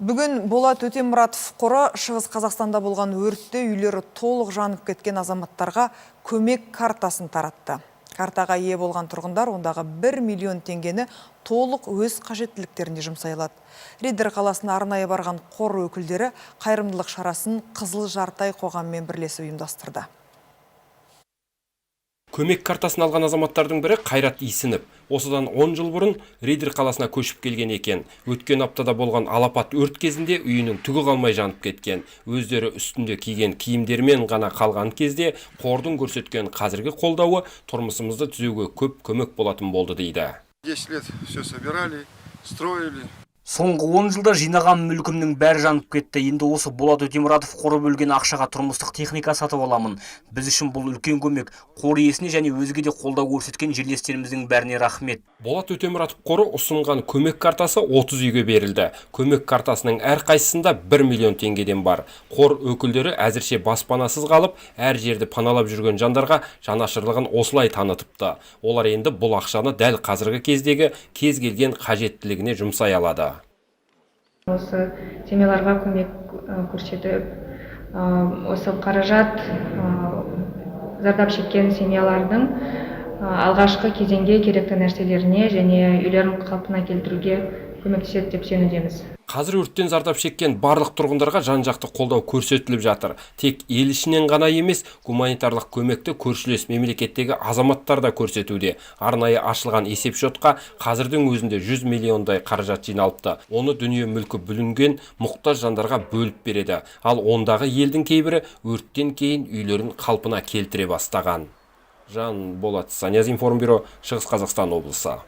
Бүгін Болат Өтемұратов қоры Шығыс Қазақстанда болған өртте үйлері толық жанып кеткен азаматтарға көмек картасын таратты. Картаға ие болған тұрғындар ондағы 1 миллион теңгені толық өз қажеттіліктеріне жұмсай алады. Риддер қаласына арнайы барған қор өкілдері қайырымдылық шарасын Қызыл Жарты ай қоғаммен бірлесіп ұйымдастырды. Көмек картасын алған азаматтардың бірі Қайрат Исініп. Осыдан 10 жыл бұрын Риддер қаласына көшіп келген екен. Өткен аптада болған алапат өрт кезінде үйінің түгі қалмай жанып кеткен. Өздері үстінде киген киімдермен ғана қалған кезде қордың көрсеткен қазіргі қолдауы тұрмысымызды түзеуге көп көмек болатын болды дейді. 10 лет все собирали, строили. Соңғы 10 жылда жинаған мүлкімнің бәрі жанып кетті. Енді осы Болат Өтемұратов қоры бөлген ақшаға тұрмыстық техника сатып аламын. Біз үшін бұл үлкен көмек. Қор иесіне және өзге де қолдау көрсеткен жерлестеріміздің бәріне рахмет. Болат Өтемұратов қоры ұсынған көмек картасы 30 үйге берілді. Көмек картасының әр қайсысында 1 миллион теңгеден бар. Қор өкілдері әзірше баспанасыз қалып, әр жерді паналап жүрген жандарға жанашырлығын осылай танытыпты. Олар енді бұл ақшаны дәл қазіргі кездегі кез келген қажеттілігіне жұмсай алады. Осы семьяларға көмек көрсетіп, осы қаражат зардап шеккен семьялардың алғашқы кезеңге керекті нәрселеріне және үйлерін қалпына келтіруге көмектеседі деп сенудеміз. Қазір өрттен зардап шеккен барлық тұрғындарға жан-жақты қолдау көрсетіліп жатыр. Тек ел ішінен ғана емес, гуманитарлық көмекті көршілес мемлекеттегі азаматтар да көрсетуде. Арнайы ашылған есепшотқа қазірдің өзінде 100 миллиондай қаражат жиналыпты. Оны дүние мүлкі бүлінген мұқтаж жандарға бөліп береді. Ал ондағы елдің кейбірі өрттен кейін үйлерін қалпына келтіре бастаған. Жанболат Санияз, Информбюро, Шығыс Қазақстан облысы.